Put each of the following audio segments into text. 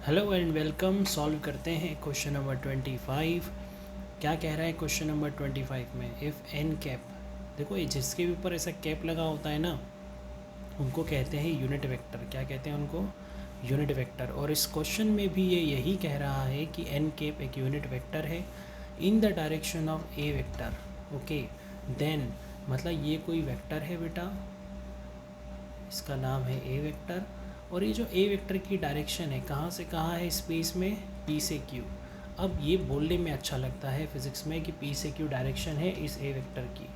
Hello and welcome. Solve करते हैं question number 25। क्या कह रहा है क्वेश्चन नंबर 25 में? इफ़ एन कैप, देखो ये जिसके भी ऊपर ऐसा कैप लगा होता है ना, उनको कहते हैं यूनिट वेक्टर। क्या कहते हैं उनको? Unit vector. और इस क्वेश्चन में भी ये यही कह रहा है कि एन कैप एक यूनिट वेक्टर है in the direction of A vector. Okay, then मतलब ये कोई वेक्टर है बेटा, इसका नाम है ए वेक्टर। और ये जो ए वेक्टर की डायरेक्शन है कहाँ से कहाँ है स्पेस में? पी से क्यू। अब ये बोलने में अच्छा लगता है फिज़िक्स में कि पी से क्यू डायरेक्शन है इस ए वेक्टर की,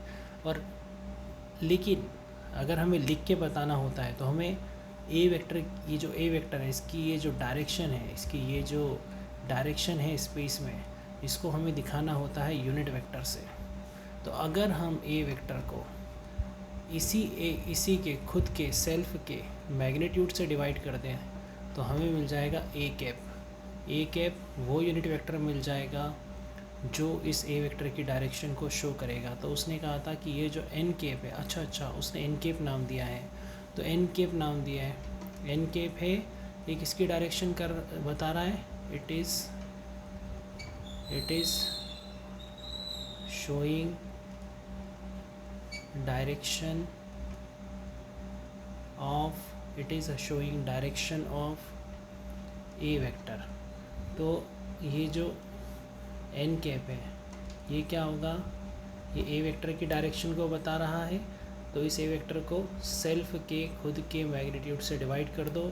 और लेकिन अगर हमें लिख के बताना होता है तो हमें ए वेक्टर, ये जो ए वेक्टर है इसकी ये जो डायरेक्शन है, इसकी ये जो डायरेक्शन है स्पेस में, इसको हमें दिखाना होता है यूनिट वेक्टर से। तो अगर हम ए वेक्टर को इसी के खुद के सेल्फ के मैग्नीट्यूड से डिवाइड कर दें तो हमें मिल जाएगा ए कैप। ए कैप वो यूनिट वेक्टर मिल जाएगा जो इस ए वेक्टर की डायरेक्शन को शो करेगा। तो उसने कहा था कि ये जो एन कैप है, अच्छा उसने एन कैप नाम दिया है, तो एन कैप नाम दिया है, एन कैप है, ये किसकी डायरेक्शन कर बता रहा है? It is showing direction of A vector. तो ये जो एन कैप है ये क्या होगा? ये ए वेक्टर की डायरेक्शन को बता रहा है, तो इस ए वेक्टर को सेल्फ के खुद के मैग्नीट्यूड से डिवाइड कर दो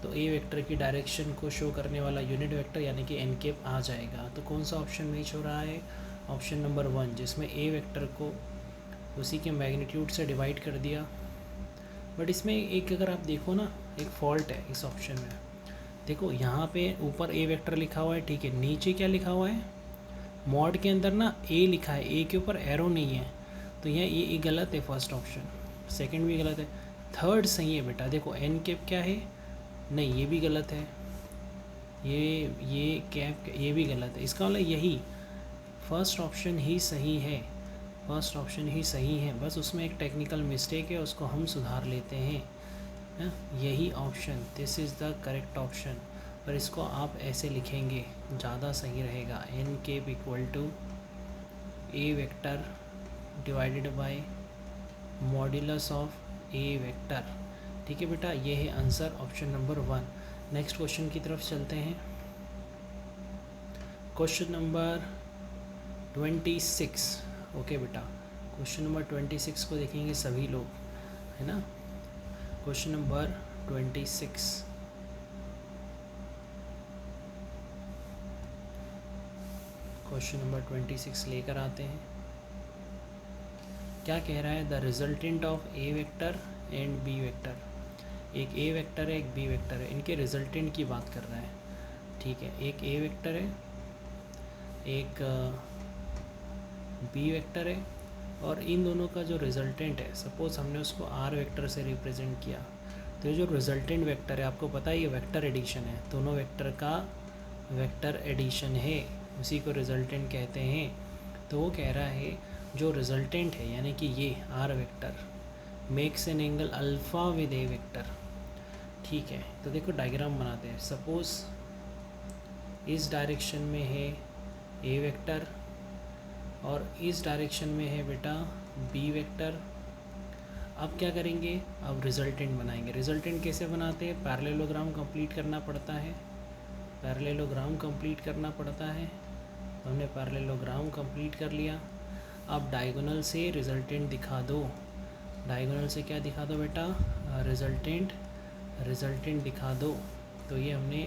तो ए वेक्टर की डायरेक्शन को शो करने वाला यूनिट वेक्टर यानी कि एन कैप आ जाएगा। तो कौन सा ऑप्शन मैच हो रहा है? ऑप्शन नंबर 1, जिसमें ए वेक्टर को उसी के मैग्नीट्यूड से डिवाइड कर दिया। बट इसमें एक अगर आप देखो ना, एक फॉल्ट है इस ऑप्शन में। देखो यहाँ पे ऊपर ए वेक्टर लिखा हुआ है, ठीक है, नीचे क्या लिखा हुआ है? मॉड के अंदर ना ए लिखा है, ए के ऊपर एरो नहीं है, तो यहाँ ये गलत है। फर्स्ट ऑप्शन, सेकंड भी गलत है, थर्ड सही है बेटा। देखो एन कैप क्या है? नहीं, ये भी गलत है, ये कैप ये भी गलत है। इसका मतलब यही फर्स्ट ऑप्शन ही सही है, फर्स्ट ऑप्शन ही सही है, बस उसमें एक टेक्निकल मिस्टेक है, उसको हम सुधार लेते हैं। यही option, this is the correct option. पर इसको आप ऐसे लिखेंगे ज़्यादा सही रहेगा, N cap equal to A vector divided by modulus of A vector. ठीक है बेटा, ये है answer option number 1। Next question की तरफ चलते हैं। Question number 26। ओके बेटा, क्वेश्चन नंबर 26 को देखेंगे सभी लोग, है ना? क्वेश्चन नंबर 26, क्वेश्चन नंबर 26 लेकर आते हैं। क्या कह रहा है? The resultant of A vector and B vector. एक ए वेक्टर है, एक बी वेक्टर है, इनके रिजल्टेंट की बात कर रहा है। ठीक है, एक ए वेक्टर है, एक बी वेक्टर है, और इन दोनों का जो रिजल्टेंट है, सपोज़ हमने उसको आर वेक्टर से रिप्रेजेंट किया, तो ये जो रिजल्टेंट वेक्टर है, आपको पता है ये वेक्टर एडिशन है, दोनों वेक्टर का वेक्टर एडिशन है, उसी को रिजल्टेंट कहते हैं। तो वो कह रहा है जो रिजल्टेंट है यानी कि ये R vector makes an angle alpha with A vector. ठीक है, तो देखो डायग्राम बनाते हैं। सपोज़ इस डायरेक्शन में है ए वेक्टर और इस डायरेक्शन में है बेटा बी वेक्टर। अब क्या करेंगे? अब रिजल्टेंट बनाएंगे। रिजल्टेंट कैसे बनाते हैं? पैरेललोग्राम कंप्लीट करना पड़ता है, पैरेललोग्राम कंप्लीट करना पड़ता है। तो हमने पैरेललोग्राम कंप्लीट कर लिया। अब डायगोनल से रिजल्टेंट दिखा दो। डायगोनल से क्या दिखा दो बेटा? रिजल्टेंट दिखा दो। तो ये हमने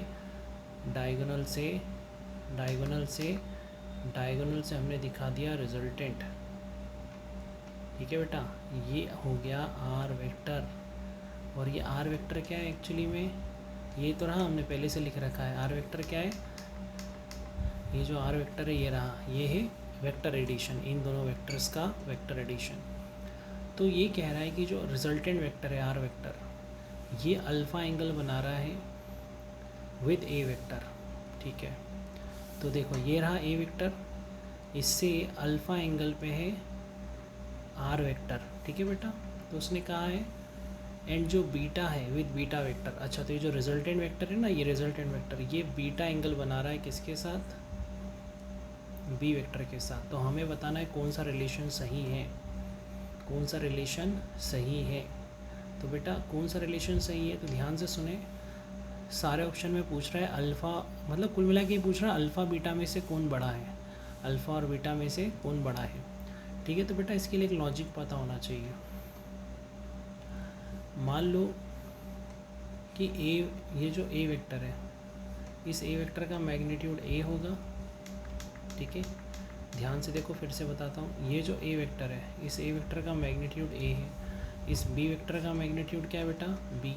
डायगोनल से हमने दिखा दिया रिजल्टेंट। ठीक है बेटा, ये हो गया आर वेक्टर। और ये आर वेक्टर क्या है एक्चुअली में? ये तो रहा, हमने पहले से लिख रखा है। आर वेक्टर क्या है? ये जो आर वेक्टर है ये रहा, ये है वेक्टर एडिशन, इन दोनों वेक्टर्स का वेक्टर एडिशन। तो ये कह रहा है कि जो रिजल्टेंट वेक्टर है आर वेक्टर, ये अल्फ़ा एंगल बना रहा है विद ए वेक्टर। ठीक है, तो देखो ये रहा ए वेक्टर, इससे अल्फ़ा एंगल पे है आर वेक्टर। ठीक है बेटा, तो उसने कहा है एंड जो बीटा है विद बीटा वेक्टर, अच्छा तो ये जो रिजल्टेंट वेक्टर है ना, ये रिजल्टेंट वेक्टर ये बीटा एंगल बना रहा है किसके साथ, बी वेक्टर के साथ। तो हमें बताना है कौन सा रिलेशन सही है, कौन सा रिलेशन सही है। तो बेटा कौन सा रिलेशन सही है, तो ध्यान से सुने, सारे ऑप्शन में पूछ रहा है अल्फ़ा, मतलब कुल मिला के पूछ रहा है अल्फ़ा बीटा में से कौन बड़ा है, अल्फ़ा और बीटा में से कौन बड़ा है। ठीक है, तो बेटा इसके लिए एक लॉजिक पता होना चाहिए। मान लो कि ये जो ए वेक्टर है, इस ए वेक्टर का मैग्नीट्यूड ए होगा। ठीक है, ध्यान से देखो, फिर से बताता हूँ, ये जो ए वेक्टर है, इस ए वेक्टर का मैग्नीट्यूड ए है, इस बी वेक्टर का मैग्नीट्यूड क्या है बेटा, बी।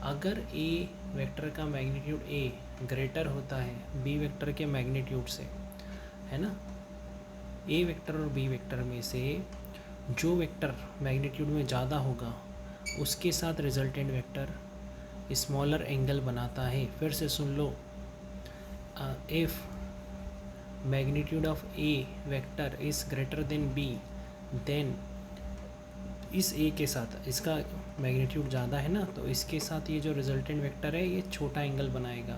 अगर ए वेक्टर का मैग्नीट्यूड ए ग्रेटर होता है बी वेक्टर के मैग्नीट्यूड से, है ना, ए वेक्टर और बी वेक्टर में से जो वेक्टर मैग्नीट्यूड में ज़्यादा होगा उसके साथ रिजल्टेंट वेक्टर स्मॉलर एंगल बनाता है। फिर से सुन लो, if magnitude of A vector is greater than B, then इस ए के साथ, इसका मैग्नीट्यूड ज़्यादा है ना, तो इसके साथ ये जो रिजल्टेंट वेक्टर है ये छोटा एंगल बनाएगा।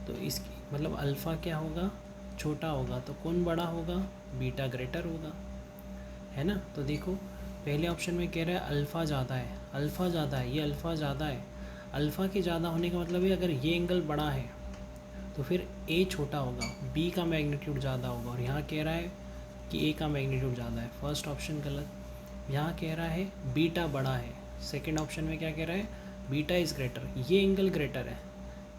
तो इसकी मतलब अल्फ़ा क्या होगा, छोटा होगा, तो कौन बड़ा होगा, बीटा ग्रेटर होगा, है ना। तो देखो पहले ऑप्शन में कह रहा है अल्फ़ा ज़्यादा है, अल्फ़ा ज़्यादा है, ये अल्फ़ा ज़्यादा है। अल्फ़ा के ज़्यादा होने का मतलब है अगर ये एंगल बड़ा है तो फिर ए छोटा होगा, बी का मैग्नीट्यूड ज़्यादा होगा। और यहाँ कह रहा है कि ए का मैग्नीट्यूड ज़्यादा है, फर्स्ट ऑप्शन गलत। यहाँ कह रहा है बीटा बड़ा है, सेकंड ऑप्शन में क्या कह रहा है, बीटा इज़ ग्रेटर, ये एंगल ग्रेटर है,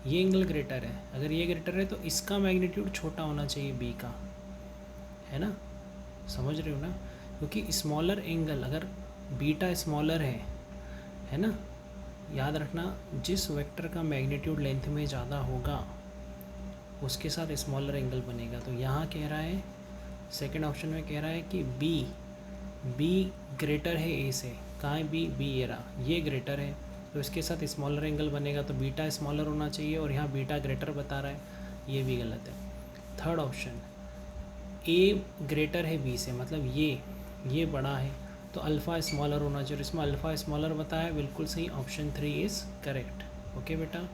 ये एंगल ग्रेटर है। अगर ये ग्रेटर है तो इसका मैग्नीट्यूड छोटा होना चाहिए बी का, है ना, समझ रहे हो ना, क्योंकि स्मॉलर एंगल अगर बीटा स्मॉलर है ना, याद रखना जिस वेक्टर का मैग्नीट्यूड लेंथ में ज़्यादा होगा उसके साथ स्मॉलर एंगल बनेगा। तो यहाँ कह रहा है, सेकंड ऑप्शन में कह रहा है कि बी ग्रेटर है ए से, कहाँ है बी ये रहा, ये ग्रेटर है, तो इसके साथ स्मॉलर एंगल बनेगा, तो बीटा स्मॉलर होना चाहिए, और यहाँ बीटा ग्रेटर बता रहा है, ये भी गलत है। थर्ड ऑप्शन, ए ग्रेटर है बी से, मतलब ये बड़ा है, तो अल्फ़ा स्मॉलर होना चाहिए, और इसमें अल्फ़ा स्मॉलर बताया, बिल्कुल सही, ऑप्शन 3 इज़ करेक्ट। ओके बेटा।